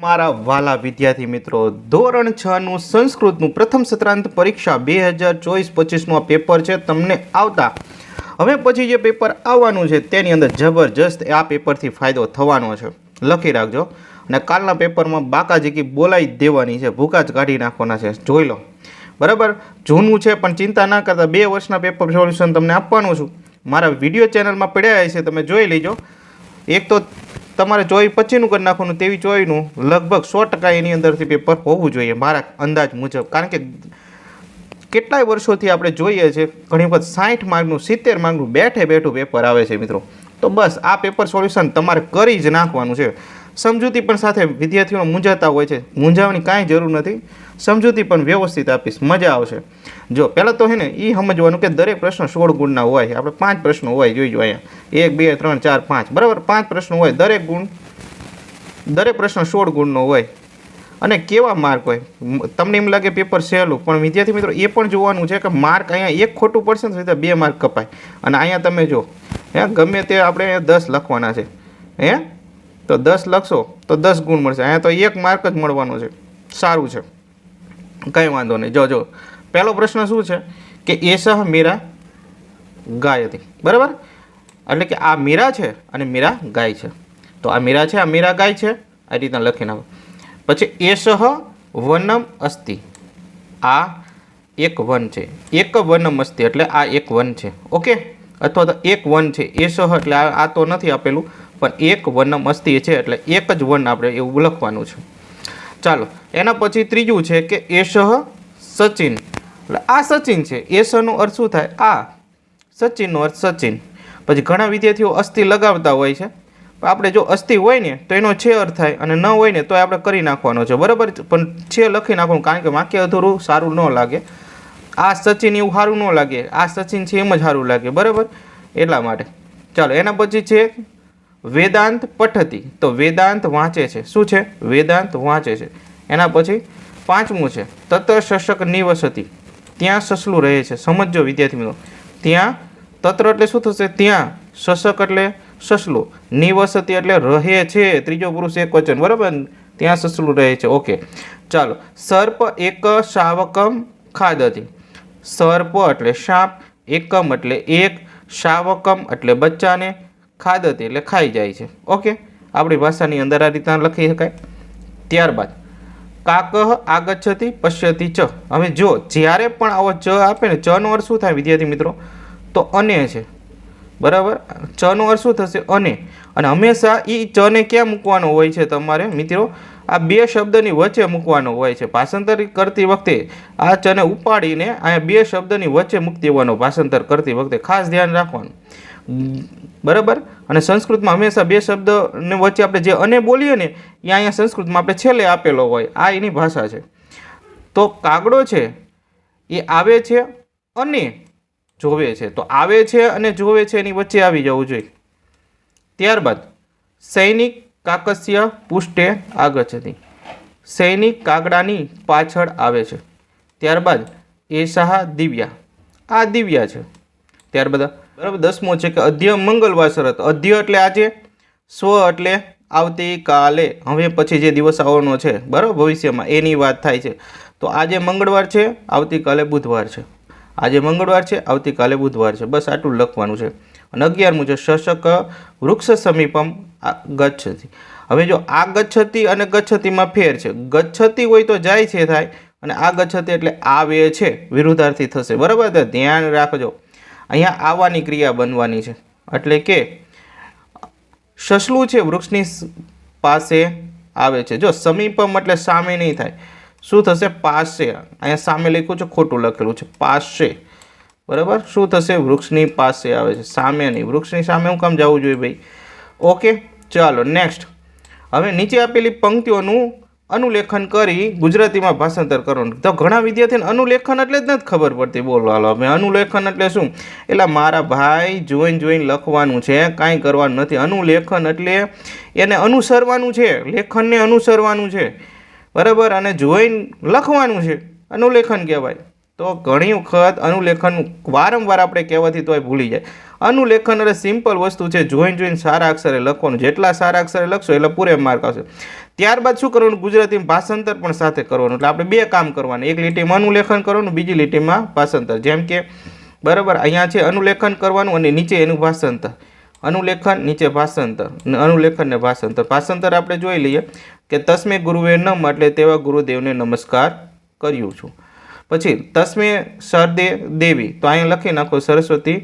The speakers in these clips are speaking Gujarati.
મારા વાલા વિદ્યાર્થી મિત્રો, ધોરણ 6 નું સંસ્કૃતનું પ્રથમ સત્રાંત પરીક્ષા 2024-25 નું પેપર છે તમને આવતા. હવે પછી જે પેપર આવવાનું છે તેની અંદર જબરજસ્ત આ પેપરથી ફાયદો થવાનો છે, લખી રાખજો. અને કાલના પેપરમાં બાકાજીકી બોલાવી દેવાની છે, ભૂકા જ કાઢી નાખવાના છે, જોઈ લો બરાબર. જૂનું છે પણ ચિંતા ના કરતા, 2 વર્ષના પેપર સોલ્યુશન તમને આપવાનું છું. મારા વિડીયો ચેનલમાં પડ્યા છે, તમે જોઈ લેજો. એક તો તમારે 24-25નું કરી નાખવાનું, 23-24નું લગભગ 100% એની અંદરથી પેપર હોવું જોઈએ મારા અંદાજ મુજબ. કારણ કે કેટલાય વર્ષોથી આપણે જોઈએ છીએ ઘણી વખત 60 માર્કનું 70 માર્કનું બેઠું પેપર આવે છે મિત્રો. તો બસ આ પેપર સોલ્યુશન તમારે કરી જ નાખવાનું છે. સમજૂતી પણ સાથે વિદ્યાર્થીઓ મૂંઝાતા હોય છે, મૂંઝાવાની કાંઈ જરૂર નથી. સમજૂતી પણ વ્યવસ્થિત આપીશ, મજા આવશે. જો પહેલાં તો હે ને એ સમજવાનું કે દરેક પ્રશ્ન 16 ગુણના હોય. આપણે 5 પ્રશ્નો હોય, જોઈજો અહીંયા 1 2 3 4 5 બરાબર. 5 પ્રશ્નો હોય, દરેક પ્રશ્ન 16 ગુણનો હોય. અને કેવા માર્ક હોય, તમને એમ લાગે પેપર સહેલું, પણ વિદ્યાર્થી મિત્રો એ પણ જોવાનું છે કે માર્ક અહીંયા એક ખોટું પડશે ને સીધા 2 માર્ક કપાય. અને અહીંયા તમે જો ગમે તે આપણે 10 લખવાના છે, તો 10 લખશો તો 10 ગુણ મળશે. અહીંયા તો 1 માર્ક જ મળવાનો છે. સારું છે, કંઈ વાંધો નહીં. જો પહેલો પ્રશ્ન શું છે કે એસહ મીરા ગાય હતી, બરાબર. એટલે કે આ મીરા છે અને મીરા ગાય છે. તો આ મીરા છે, આ મીરા ગાય છે, આ રીતના લખી નાખો. પછી એસહ વનમ અસ્તિ, આ એક વન છે. એક વનમ અસ્તિ એટલે આ એક વન છે, ઓકે. અથવા તો એક વન છે. એસહ એટલે આ તો નથી આપેલું, પણ એક વનમ અસ્તિ છે એટલે એક જ વન આપણે એવું લખવાનું છે. ચાલો, એના પછી ત્રીજું છે કે એસહ સચિન, એટલે આ સચિન છે. એસહનો અર્થ શું થાય? આ. સચિનનો અર્થ સચિન. પછી ઘણા વિદ્યાર્થીઓ અસ્થિ લગાવતા હોય છે. આપણે જો અસ્થિ હોય ને તો એનો છે અર્થ થાય, અને ન હોય ને તો આપણે કરી નાખવાનો છે, બરાબર. પણ છે લખી નાખવાનું, કારણ કે વાક્ય અધૂરું સારું ન લાગે. આ સચિન એવું સારું ન લાગે, આ સચિન છે એમ જ સારું લાગે, બરાબર. એટલા માટે ચાલો, એના પછી છે વેદાંત પઠતી, તો વેદાંત વાંચે છે. શું છે? વેદાંત વાંચે છે. એના પછી 5મું છે તત્ર શશક નિવસતી, ત્યાં સસલું રહે છે. સમજો વિદ્યાર્થી મિત્રો, ત્યાં તત્ર એટલે શું થશે? ત્યાં. શશક એટલે સસલું, નિવસતી એટલે રહે છે, ત્રીજો પુરુષ એકવચન, બરાબર. ત્યાં સસલું રહે છે, ઓકે. ચાલો, સર્પ એક શાવકમ ખાદતી, સર્પ એટલે સાપ, એકમ એટલે એક, શાવકમ એટલે બચ્ચાને, ખાદતી એટલે ખાઈ જાય છે, ઓકે. આપણી ભાષાની અંદર આ રીતના લખી શકાય. ત્યારબાદ કાકહ આગચ્છતિ પશ્યતિ ચ. હવે જો જ્યારે પણ આવો ચ આપે ને, ચનો અર્થ શું થાય વિદ્યાર્થી મિત્રો? તો અને છે, બરાબર. ચનો અર્થ શું થશે? અને. અને હંમેશા એ ચને ક્યાં મૂકવાનો હોય છે તમારે મિત્રો? આ 2 શબ્દની વચ્ચે મૂકવાનો હોય છે. ભાષાંતર કરતી વખતે આ ચને ઉપાડીને અહીંયા 2 શબ્દની વચ્ચે મૂકી દેવાનો. ભાષાંતર કરતી વખતે ખાસ ધ્યાન રાખવાનું, બરાબર. અને સંસ્કૃતમાં હંમેશા 2 શબ્દને વચ્ચે આપણે જે અને બોલીએ ને, એ અહીંયા સંસ્કૃતમાં આપણે છેલ્લે આપેલો હોય. આ એની ભાષા છે. તો કાગડો છે એ આવે છે અને જોવે છે, તો આવે છે અને જોવે છે એની વચ્ચે આવી જવું જોઈએ. ત્યારબાદ સૈનિક કાકસ્ય પુષ્ટે આગચ્છતિ, સૈનિક કાગડાની પાછળ આવે છે. ત્યારબાદ એષા દિવ્યા, આ દિવ્યા છે. ત્યારબાદ બરાબર 10મો છે કે અધ્ય મંગળવાર શરત. અધ્ય એટલે આજે, સ્વ એટલે આવતીકાલે, હવે પછી જે દિવસ આવવાનો છે, બરાબર, ભવિષ્યમાં, એની વાત થાય છે. તો આજે મંગળવાર છે, આવતીકાલે બુધવાર છે. આજે મંગળવાર છે, આવતીકાલે બુધવાર છે. બસ આટલું લખવાનું છે. અને 11મું છે શશક વૃક્ષ સમીપમ ગચ્છતિ. હવે જો આ ગચ્છતિ અને ગચ્છતિમાં ફેર છે. ગચ્છતિ હોય તો જાય છે થાય, અને આ ગચ્છતિ એટલે આવે છે, વિરુદ્ધાર્થી થશે, બરાબર. તો ધ્યાન રાખજો, અહીંયા આવવાની ક્રિયા બનવાની છે. એટલે કે સસલું છે વૃક્ષની પાસે આવે છે. જો સમીપમ એટલે સામે નહીં થાય, શું થશે? પાસે. અહીંયા સામે લખ્યું છે, ખોટું લખેલું છે, પાસે, બરાબર. શું થશે? વૃક્ષની પાસે આવે છે, સામે નહીં. વૃક્ષની સામે હું કામ જવું જોઈએ ભાઈ, ઓકે. ચાલો નેક્સ્ટ. હવે નીચે આપેલી પંક્તિઓનું અનુલેખન કરી ગુજરાતીમાં ભાષાંતર કરવાનું. તો ઘણા વિદ્યાર્થીને અનુલેખન એટલે જ નથી ખબર પડતી. બોલો હાલો, હવે અનુલેખન એટલે શું? એટલે મારા ભાઈ જોઈને લખવાનું છે, કાંઈ કરવાનું નથી. અનુલેખન એટલે એને અનુસરવાનું છે, લેખનને અનુસરવાનું છે, બરાબર. અને જોઈને લખવાનું છે, અનુલેખન કહેવાય. તો ઘણી વખત અનુલેખન વારંવાર આપણે કહેવાથી તોય ભૂલી જાય. અનુલેખન એટલે સિમ્પલ વસ્તુ છે, જોઈને સારા અક્ષરે લખવાનું. જેટલા સારા અક્ષરે લખશો એટલે પૂરે માર્ક આવશે. ત્યારબાદ શું કરવાનું, ગુજરાતીમાં ભાષાંતર પણ સાથે કરવાનું. એટલે આપણે બે કામ કરવાનું, એક લીટીમાં અનુલેખન કરવાનું, બીજી લીટીમાં ભાષાંતર. જેમ કે બરાબર અહીંયા છે અનુલેખન કરવાનું અને નીચે એનું ભાષાંતર. અનુલેખન નીચે ભાષાંતર, અનુલેખન ને ભાષાંતર. ભાષાંતર આપણે જોઈ લઈએ કે તસ્મે ગુરુવે નમ એટલે તેવા ગુરુદેવને નમસ્કાર કર્યું છું. પછી તસ્મે સરદે દેવી, તો અહીંયા લખી નાખો સરસ્વતી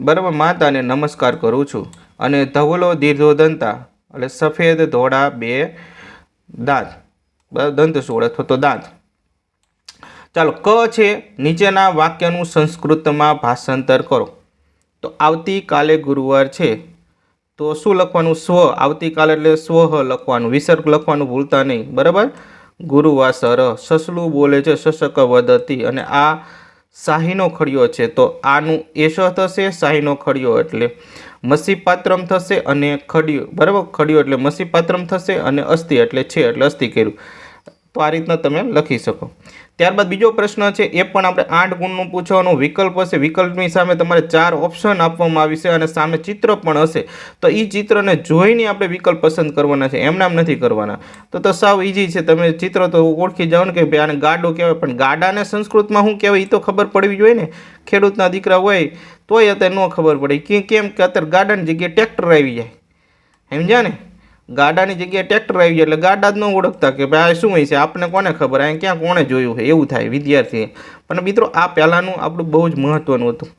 બરાબર માતાને નમસ્કાર કરું છું. અને ધવલો દીર્ઘો દંતા એટલે સફેદ ધોળા બે દાંત, દંતસૂળ અથવા તો દાંત. ચાલો ક છે, નીચેના વાક્યનું સંસ્કૃતમાં ભાષાંતર કરો. તો આવતીકાલે ગુરુવાર છે તો શું લખવાનું, સ્વ. આવતીકાલે એટલે સ્વ લખવાનું, વિસર્ગ લખવાનું ભૂલતા નહીં. બરાબર. ગુરુવાસર, સસલું બોલે છે શશક વદતી, અને આ શાહીનો ખડિયો છે તો આનું એશ થશે, શાહીનો ખડિયો એટલે મસીપાત્રમ થશે, અને ખડિયો બરાબર, ખડિયો એટલે મસીપાત્રમ થશે, અને અસ્થિ એટલે છે એટલે અસ્થિ કર્યું. તો આ રીતના તમે લખી શકો. ત્યારબાદ બીજો પ્રશ્ન છે, એ પણ આપણે 8 ગુણનું પૂછવાનો. વિકલ્પ હશે, વિકલ્પની સામે તમારે 4 ઓપ્શન આપવામાં આવી છે અને સામે ચિત્ર પણ હશે. તો એ ચિત્રને જોઈને આપણે વિકલ્પ પસંદ કરવાના છે, એમનામ નથી કરવાના. તો સાવ ઇઝી છે, તમે ચિત્ર તો ઓળખી જાઓ ને કે ભાઈ આને ગાડો કહેવાય, પણ ગાડાને સંસ્કૃતમાં શું કહેવાય એ તો ખબર પડવી જોઈએ ને. ખેડૂતના દીકરા હોય તોય અત્યારે ન ખબર પડે કેમ કે અત્યારે ગાડાની જગ્યાએ ટ્રેક્ટર આવી જાય, સમજ્યા ને. ગાડાની જગ્યાએ ટ્રેક્ટર આવી જાય એટલે ગાડા જ ન ઓળખતા કે ભાઈ આ શું હોય છે, આપણને કોને ખબર, આ ક્યાં કોણે જોયું છે, એવું થાય વિદ્યાર્થી. પણ મિત્રો આ પહેલાંનું આપણું બહુ જ મહત્ત્વનું હતું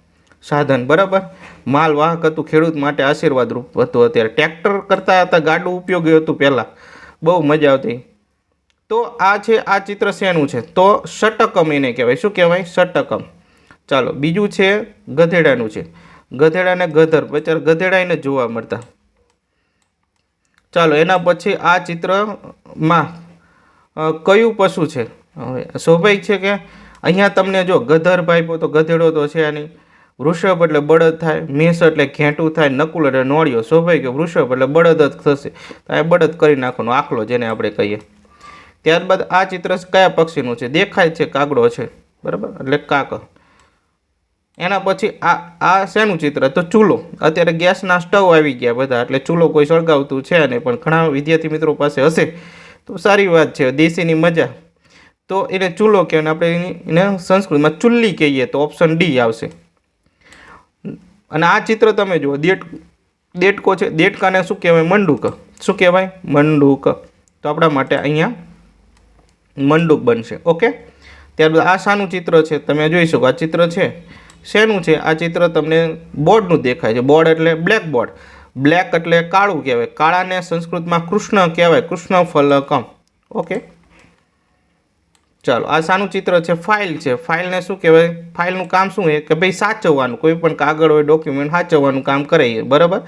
સાધન. બરાબર. માલ વાહક હતું, ખેડૂત માટે આશીર્વાદરૂપ હતું. અત્યારે ટ્રેક્ટર કરતાં હતા ગાડું ઉપયોગી હતું પહેલાં, બહુ મજા આવતી. તો આ છે, આ ચિત્ર શેનું છે, તો ષટકમ એને કહેવાય. શું કહેવાય, ષટકમ. ચાલો બીજું છે ગધેડાનું છે. ગધેડાને ગધર, બચારા ગધેડાને જોવા મળતા. ચાલો એના પછી આ ચિત્રમાં કયું પશુ છે, હવે સ્વાભાવિક છે કે અહીંયા તમને જો ગધર ભાઈ તો ગધેડો તો છે નહીં, વૃષભ એટલે બળદ થાય, મેષ એટલે ઘેંટું થાય, નકુલ એટલે નોળિયો. સ્વાભાવિક વૃષભ એટલે બળદ જ થશે, તો આ બળદ કરી નાખવાનો, આખલો જેને આપણે કહીએ. ત્યારબાદ આ ચિત્ર કયા પક્ષીનું છે, દેખાય છે કાગડો છે બરાબર, એટલે કાક. એના પછી આ શેનું ચિત્ર, તો ચૂલો. અત્યારે ગેસના સ્ટવ આવી ગયા બધા, એટલે ચૂલો કોઈ સળગાવતું છે નહીં, પણ ઘણા વિદ્યાર્થી મિત્રો પાસે હશે તો સારી વાત છે, દેશીની મજા. તો એને ચૂલો કહેવાય, આપણે એને સંસ્કૃતમાં ચુલ્લી કહીએ તો ઓપ્શન ડી આવશે. અને આ ચિત્ર તમે જુઓ, દેડકો છે, દેડકાને શું કહેવાય, મંડૂક. શું કહેવાય, મંડૂક. તો આપણા માટે અહીંયા મંડૂક બનશે. ઓકે. ત્યારબાદ આ શાનું ચિત્ર છે, તમે જોઈ શકો. આ ચિત્ર છે શેનું છે, આ ચિત્ર તમને બોર્ડનું દેખાય છે. બોર્ડ એટલે બ્લેક બોર્ડ. બ્લેક એટલે કાળું કહેવાય, કાળાને સંસ્કૃતમાં કૃષ્ણ કહેવાય, કૃષ્ણ ફલકમ. ઓકે. ચાલો આ શાનું ચિત્ર છે, ફાઇલ છે. ફાઇલને શું કહેવાય, ફાઇલનું કામ શું છે કે ભાઈ સાચવવાનું, કોઈ પણ કાગળ હોય ડોક્યુમેન્ટ સાચવવાનું કામ કરે, બરાબર.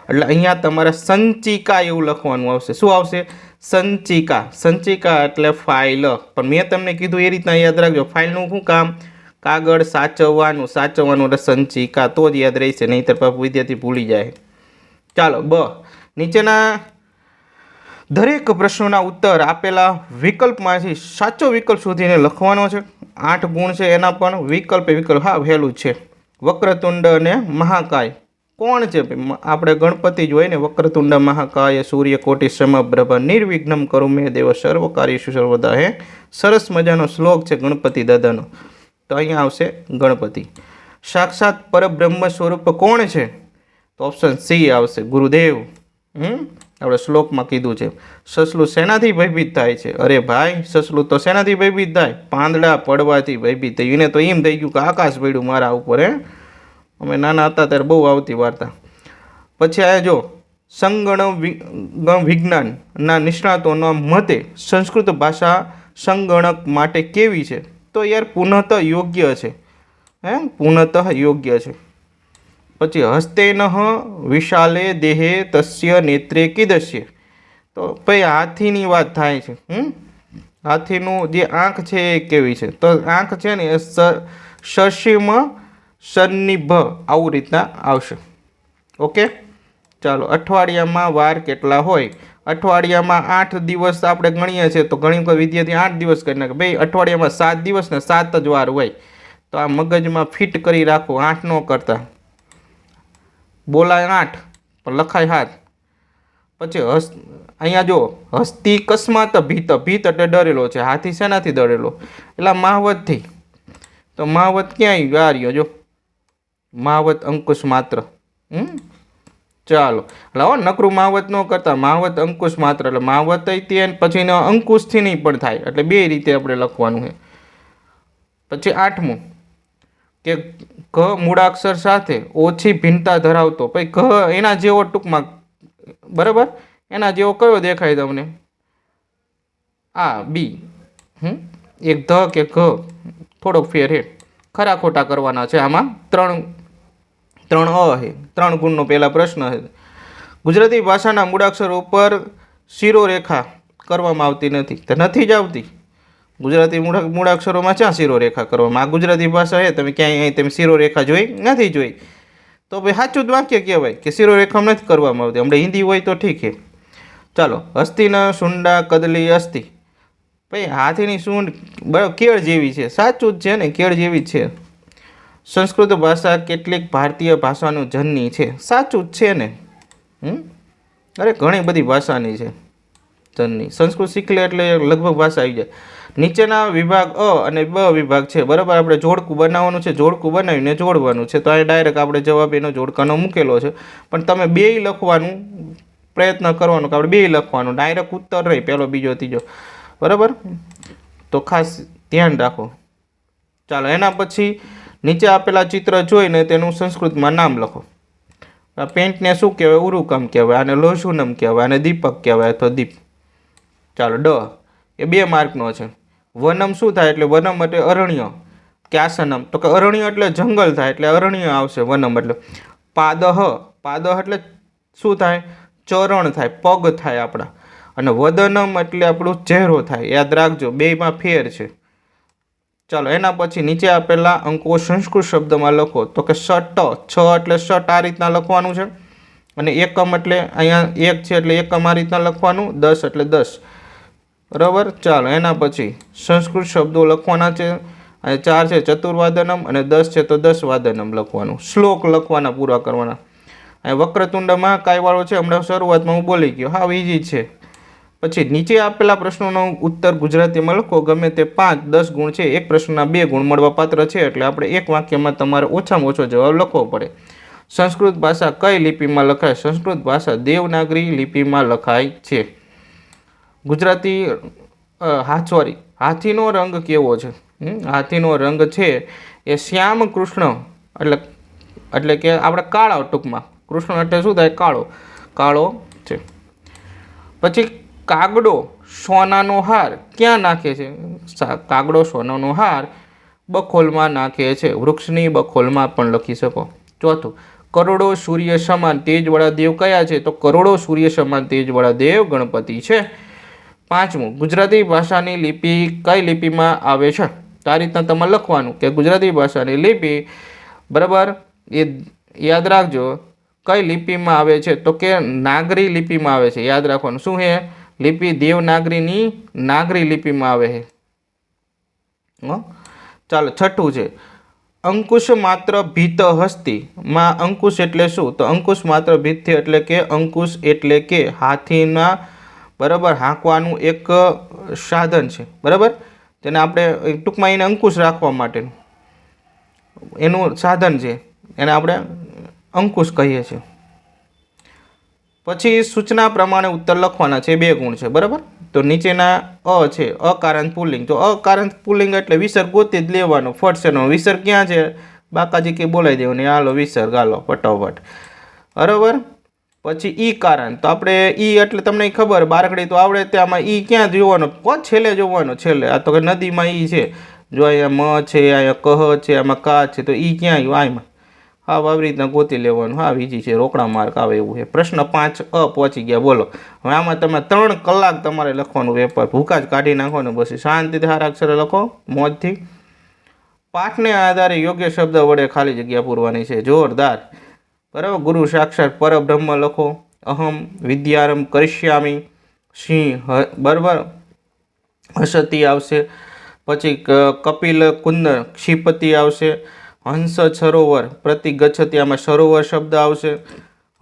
એટલે અહીંયા તમારે સંચિકા એવું લખવાનું આવશે. શું આવશે, સંચિકા. સંચિકા એટલે ફાઇલ. પણ મેં તમને કીધું એ રીતના યાદ રાખજો, ફાઇલનું શું કામ, કાગળ સાચવવાનું, એટલે સંચિકા, તો જ યાદ રહેશે, નહીંતર વિદ્યાર્થી ભૂલી જાય. ચાલો બ, નીચેના દરેક પ્રશ્નોના ઉત્તર આપેલા વિકલ્પમાંથી સાચો વિકલ્પ શોધીને લખવાનો છે. 8 ગુણ છે એના પણ વિકલ્પ હા વહેલું છે. વક્રતુંડ અને મહાકાય કોણ છે, આપણે ગણપતિ જ હોય ને. વક્રતુંડ મહાકાય સૂર્યકોટિ સમપ્રભ નિર્વિઘ્નમ કરું મે દેવ સર્વકાર્યેષુ સર્વદા. હે સરસ મજાનો શ્લોક છે ગણપતિ દાદાનો. તો અહીંયા આવશે ગણપતિ. સાક્ષાત પરબ્રહ્મ સ્વરૂપ કોણ છે, તો ઓપ્શન સી આવશે, ગુરુદેવ. આપણે શ્લોકમાં કીધું છે. સસલું શેનાથી ભયભીત થાય છે, અરે ભાઈ સસલું તો શેનાથી ભયભીત થાય, પાંદડા પડવાથી ભયભીત થયું. એને તો એમ થઈ ગયું કે આકાશ પડ્યું મારા ઉપર. અમે નાના હતા ત્યારે બહુ આવતી વાર્તા. પછી આ જો સંગણક વિજ્ઞાનના નિષ્ણાતોના મતે સંસ્કૃત ભાષા સંગણક માટે કેવી છે, તો યાર પુનઃત યોગ્ય છે. પુનઃ યોગ્ય છે. પછી હસ્તેન વિશાલે દેહે તસ્ય નેત્રે કીદસ્ય, તો ભાઈ હાથીની વાત થાય છે. હાથીનું જે આંખ છે એ કેવી છે, તો આંખ છે ને એ સસીમ સન્નિભ આવું રીતના આવશે. ઓકે. ચાલો અઠવાડિયામાં વાર કેટલા હોય, અઠવાડિયામાં 8 દિવસ આપણે ગણીએ છીએ, તો ઘણી વખત વિદ્યાર્થી 8 દિવસ કરી નાખે. ભાઈ અઠવાડિયામાં 7 દિવસ ને 7 જ વાર હોય, તો આ મગજમાં ફિટ કરી રાખો, 8 ન કરતા. બોલાય 8 પણ લખાય 7. પછી અહીંયા જો હસ્તી કસ્માત ભીત, ભીત એટલે ડરેલો છે. હાથી શેનાથી ડરેલો? એટલે મહાવતથી. તો મહાવત ક્યાં આવ્યું? આ રહ્યો જો મહાવત અંકુશ માત્ર. ચાલો એટલે હો નકરું મહાવત ન કરતા, મહાવત અંકુશ માત્ર એટલે મહાવત તે પછી અંકુશથી નહીં પણ થાય, એટલે બે રીતે આપણે લખવાનું છે. પછી 8મું કે ઘ મૂળાક્ષર સાથે ઓછી ભિન્નતા ધરાવતો, પછી ઘ એના જેવો ટૂંકમાં, બરાબર, એના જેવો કયો દેખાય તમને? આ બી. એક ધ કે ઘ થોડોક ફેર છે. ખરા ખોટા કરવાના છે આમાં. ત્રણ અ છે. 3 ગુણનો પહેલા પ્રશ્ન છે. ગુજરાતી ભાષાના મૂળાક્ષર ઉપર શિરોરેખા કરવામાં આવતી નથી. તો નથી જ આવતી. ગુજરાતી મૂળાક્ષરોમાં ક્યાં શિરોરેખા કરવામાં? આ ગુજરાતી ભાષા છે, તમે ક્યાંય તમે શિરોરેખા જોઈ નથી જોઈ? તો ભાઈ સાચું જ વાક્ય કહેવાય કે શિરોરેખા નથી કરવામાં આવતી. હમણાં હિન્દી હોય તો ઠીક છે. ચાલો, હસ્તીના સુંડા કદલી અસ્તી. ભાઈ હાથીની સૂંઢ બરાબર કેળ જેવી છે. સાચું જ છે ને, કેળ જેવી જ છે. સંસ્કૃત ભાષા કેટલીક ભારતીય ભાષાનું જનની છે. સાચું જ છે ને. અરે ઘણી બધી ભાષાની છે જનની. સંસ્કૃત શીખી લે એટલે લગભગ ભાષા આવી જાય. નીચેના વિભાગ અ અને બ વિભાગ છે, બરાબર. આપણે જોડકું બનાવવાનું છે, જોડકું બનાવીને જોડવાનું છે. તો અહીં ડાયરેક્ટ આપણે જવાબ એનો જોડકાનો મૂકેલો છે, પણ તમે બેય લખવાનું પ્રયત્ન કરવાનો કે આપણે બેય લખવાનું. ડાયરેક્ટ ઉત્તર રહી પહેલો, બીજો, ત્રીજો, બરાબર. તો ખાસ ધ્યાન રાખો. ચાલો, એના પછી નીચે આપેલા ચિત્ર જોઈને તેનું સંસ્કૃતમાં નામ લખો. પેન્ટને શું કહેવાય? ઉરુકમ કહેવાય, આને લોશુનમ કહેવાય, આને દીપક કહેવાય અથવા દીપ. ચાલો, ડ એ 2 માર્કનો છે. વનમ શું થાય? એટલે વનમ એટલે અરણ્ય કે આસનમ, તો કે અરણ્ય એટલે જંગલ થાય એટલે અરણ્ય આવશે. વનમ એટલે પાદહ, પાદહ એટલે શું થાય? ચરણ થાય, પગ થાય આપણા. અને વદનમ એટલે આપણું ચહેરો થાય. યાદ રાખજો, બેયમાં ફેર છે. ચાલો, એના પછી નીચે આપેલા અંકો સંસ્કૃત શબ્દમાં લખો. તો કે શટ, છ એટલે શટ આ રીતના લખવાનું છે. અને એકમ એટલે અહીંયા 1 છે એટલે એકમ આ રીતના લખવાનું. 10 એટલે 10, બરાબર. ચાલો, એના પછી સંસ્કૃત શબ્દો લખવાના છે. અને 4 છે ચતુર્વાદનમ અને 10 છે તો 10 વાદનમ લખવાનું. શ્લોક લખવાના, પૂરા કરવાના. અહીં વક્રતુંડમાં કાંઈવાળો છે, હમણાં શરૂઆતમાં હું બોલી ગયો. હા, ઈજી છે. પછી નીચે આપેલા પ્રશ્નોનો ઉત્તર ગુજરાતીમાં લખો. ગમે તે 5, 10 ગુણ છે. એક પ્રશ્નના 2 ગુણ મળવા પાત્ર છે, એટલે આપણે એક વાક્યમાં તમારે ઓછામાં ઓછો જવાબ લખવો પડે. સંસ્કૃત ભાષા કઈ લિપિમાં લખાય? સંસ્કૃત ભાષા દેવનાગરી લિપિમાં લખાય છે. ગુજરાતી હાથીનો રંગ કેવો છે? હાથીનો રંગ છે એ શ્યામ કૃષ્ણ, એટલે કે આપણે કાળો, ટૂંકમાં કૃષ્ણ એટલે શું થાય? કાળો, કાળો છે. પછી કાગડો સોનાનો હાર ક્યાં નાખે છે? કાગડો સોનાનો હાર બખોલમાં નાખે છે. વૃક્ષની બખોલમાં પણ લખી શકો. ચોથું, કરોડો સૂર્ય સમાન તેજવાળા દેવ કયા છે? તો કરોડો સૂર્ય સમાન તેજવાળા દેવ ગણપતિ છે. 5મું, ગુજરાતી ભાષાની લિપિ કઈ લિપિમાં આવે છે? તો આ રીતના તમારે લખવાનું કે ગુજરાતી ભાષાની લિપિ, બરાબર, એ યાદ રાખજો કઈ લિપિમાં આવે છે? તો કે નાગરી લિપિમાં આવે છે. યાદ રાખવાનું. શું છે લિપિ? દેવનાગરીની નાગરી લિપિમાં આવે છે. ચાલો, 6થું છે અંકુશ માત્ર ભીત હસ્તી માં. અંકુશ એટલે શું? તો અંકુશ માત્ર ભીત એટલે કે અંકુશ એટલે કે હાથીના, બરાબર, હાંકવાનું એક સાધન છે, બરાબર. તેને આપણે ટૂંકમાં એને અંકુશ રાખવા માટેનું એનું સાધન છે, એને આપણે અંકુશ કહીએ છીએ. પછી સૂચના પ્રમાણે ઉત્તર લખવાના છે. 2 ગુણ છે, બરાબર. તો નીચેના અ છે અકારાંત પુલ્લિંગ. તો અકારાંત પુલ્લિંગ એટલે વિસર્ગ ગોતી જ લેવાનો. ફટસેનો વિસર્ગ ક્યાં છે? બાકાજી કે બોલાવી દેવાની. હાલો વિસર્ગ, હાલો ફટાફટ, બરાબર. પછી ઈ કારાંત, તો આપણે ઈ એટલે તમને ખબર, બારકડી તો આવડે. ત્યાંમાં ઈ ક્યાં જોવાનો? છેલ્લે જોવાનો, છેલ્લે. આ તો કે નદીમાં ઈ છે. જો અહીંયા મ છે, અહીંયા કહ છે, આમાં કા છે, તો ઈ ક્યાં આવ્યું? આમાં. હા, આવી રીતના ગોતી લેવાનું. હા, બીજી છે, રોકડા માર્ક આવે એવું છે. પ્રશ્ન 5 અ પહોંચી ગયા. બોલો હવે આમાં તમે 3 કલાક તમારે લખવાનું પેપર. ભૂકા જ કાઢી નાખો ને પછી શાંતિથી સારા અક્ષરે લખો, મોજથી. પાઠને આધારે યોગ્ય શબ્દ વડે ખાલી જગ્યા પૂરવાની છે. જોરદાર, બરાબર. ગુરુ સાક્ષાત પરબ્રહ્મ લખો. અહમ વિદ્યારંભ કરિષ્યામી. સિંહ, બરાબર, હસતી આવશે. પછી કપિલ કુંદ ક્ષિપતિ આવશે. હંસ સરોવર પ્રતિ ગચ્છતિ, આમાં સરોવર શબ્દ આવશે.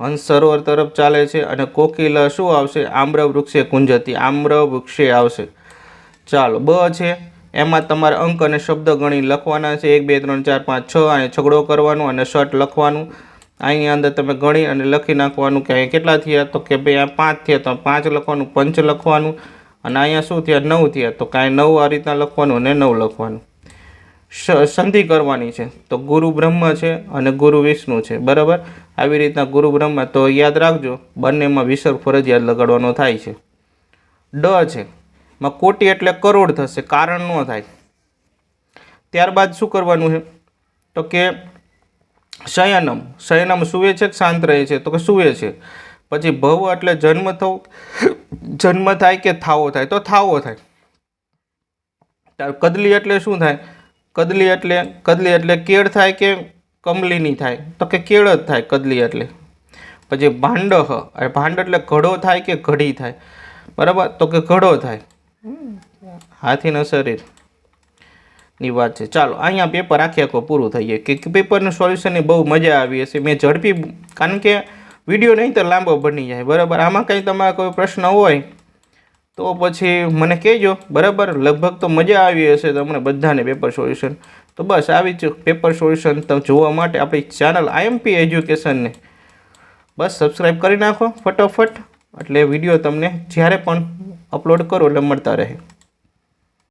હંસ સરોવર તરફ ચાલે છે અને કોકિલ શું આવશે? આમ્ર વૃક્ષે કુંજતી, આમ્ર વૃક્ષે આવશે. ચાલો બ છે, એમાં તમારે અંક અને શબ્દ ગણી લખવાના છે. 1 2 3 4 5 6 અને છગડો કરવાનો અને શર્ટ લખવાનું. અહીં અંદર તમે ગણી અને લખી નાખવાનું કે અહીંયા કેટલા થયા, તો કે ભાઈ આ 5 થયા તો 5 લખવાનું, પંચ લખવાનું. અને અહીંયા શું થયા? 9 થયા તો કાંઈ 9 આ રીતના લખવાનું અને 9 લખવાનું. સંધિ કરવાની છે, તો ગુરુ બ્રહ્મ છે અને ગુરુ વિષ્ણુ છે, બરાબર. આવી રીતના ગુરુ બ્રહ્મ, તો યાદ રાખજો બંનેમાં વિસર્ગ ફરજિયાત લગાડવાનો થાય છે. ડ છે, માં કોટી એટલે કરોડ થશે, કારણ ન થાય. ત્યારબાદ શું કરવાનું છે? તો કે શયનમ, શયનમ સૂવે છે કે શાંત રહે છે? તો કે સૂવે છે. પછી ભવ એટલે જન્મ થવું, જન્મ થાય કે થાવો થાય? તો થાવો થાય. કદલી એટલે શું થાય? કદલી એટલે કેળ થાય કે કમલીની થાય? તો કે કેળ જ થાય કદલી એટલે. પછી ભાંડ, ભાંડ એટલે ઘડો થાય કે ઘડી થાય? બરાબર, તો કે ઘડો થાય. હાથીના શરીર ની વાત છે. ચાલો અહીંયા પેપર આખે પૂરું થઈ જાય. કે પેપરનું સોલ્યુશનની બહુ મજા આવી હશે. મેં ઝડપી, કારણ કે વિડીયો નહીં તો લાંબો બની જાય, બરાબર. આમાં કંઈ તમારા કોઈ પ્રશ્ન હોય તો પછી મને કહેજો, બરાબર. લગભગ તો મજા આવી હશે તમને બધાને પેપર સોલ્યુશન. તો બસ આવી જ પેપર સોલ્યુશન તમે જોવા માટે આપણી ચેનલ આઈએમપી એજ્યુકેશનને બસ સબસ્ક્રાઈબ કરી નાખો ફટાફટ, એટલે વિડીયો તમને જ્યારે પણ અપલોડ કરો એટલે મળતા રહે.